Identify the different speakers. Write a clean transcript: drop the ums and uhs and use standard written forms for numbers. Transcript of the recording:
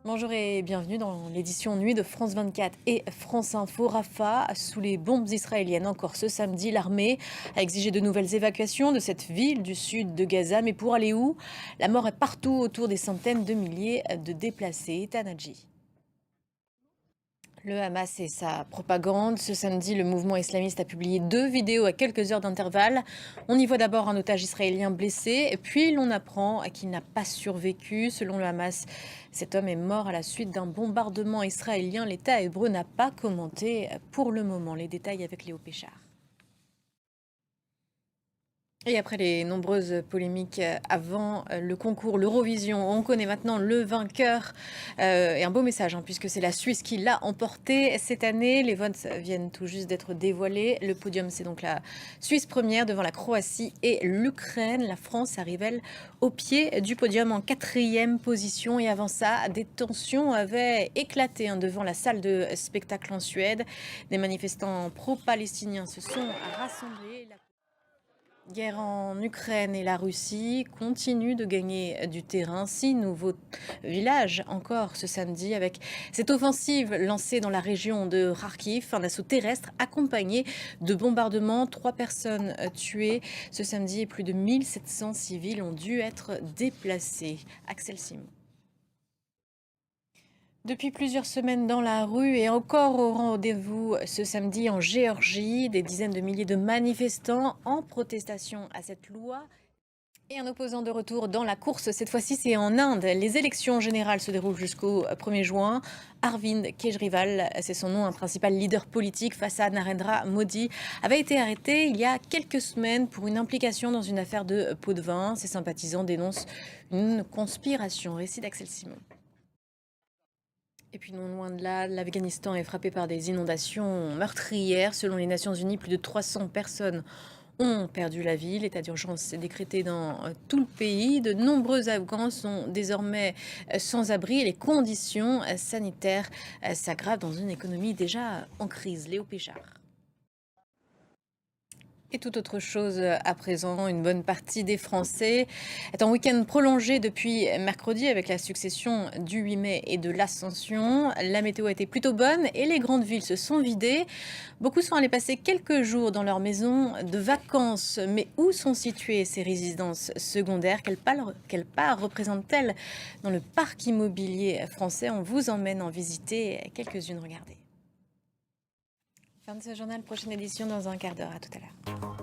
Speaker 1: Bonjour et bienvenue dans l'édition Nuit de France 24 et France Info. Rafah, sous les bombes israéliennes. Encore ce samedi, l'armée a exigé de nouvelles évacuations de cette ville du sud de Gaza. Mais pour aller où? La mort est partout autour des centaines de milliers de déplacés. Tanadji. Le Hamas et sa propagande. Ce samedi, le mouvement islamiste a publié 2 vidéos à quelques heures d'intervalle. On y voit d'abord un otage israélien blessé, puis l'on apprend qu'il n'a pas survécu. Selon le Hamas, cet homme est mort à la suite d'un bombardement israélien. L'État hébreu n'a pas commenté pour le moment. Les détails avec Léo Péchard. Et après les nombreuses polémiques avant le concours, l'Eurovision, on connaît maintenant le vainqueur. Et un beau message, puisque c'est la Suisse qui l'a emporté cette année. Les votes viennent tout juste d'être dévoilés. Le podium, c'est donc la Suisse première devant la Croatie et l'Ukraine. La France arrive, elle, au pied du podium en 4e position. Et avant ça, des tensions avaient éclaté devant la salle de spectacle en Suède. Des manifestants pro-palestiniens se sont rassemblés. Guerre en Ukraine et la Russie continuent de gagner du terrain. 6 nouveaux villages encore ce samedi avec cette offensive lancée dans la région de Kharkiv, un assaut terrestre accompagné de bombardements. 3 personnes tuées ce samedi et plus de 1700 civils ont dû être déplacés. Axel Simon. Depuis plusieurs semaines dans la rue et encore au rendez-vous ce samedi en Géorgie, des dizaines de milliers de manifestants en protestation à cette loi. Et un opposant de retour dans la course, cette fois-ci c'est en Inde. Les élections générales se déroulent jusqu'au 1er juin. Arvind Kejrival, c'est son nom, un principal leader politique face à Narendra Modi, avait été arrêté il y a quelques semaines pour une implication dans une affaire de pot de vin. Ses sympathisants dénoncent une conspiration. Récit d'Axel Simon. Et puis non loin de là, l'Afghanistan est frappé par des inondations meurtrières. Selon les Nations Unies, plus de 300 personnes ont perdu la vie. L'état d'urgence est décrété dans tout le pays. De nombreux Afghans sont désormais sans abri et les conditions sanitaires s'aggravent dans une économie déjà en crise. Léo Péchard. Et toute autre chose à présent, une bonne partie des Français est en week-end prolongé depuis mercredi avec la succession du 8 mai et de l'Ascension. La météo a été plutôt bonne et les grandes villes se sont vidées. Beaucoup sont allés passer quelques jours dans leur maison de vacances. Mais où sont situées ces résidences secondaires? Quelle part représentent-elles dans le parc immobilier français? On vous emmène en visiter quelques-unes. Regardez. Fin de ce journal, prochaine édition dans un quart d'heure. À tout à l'heure.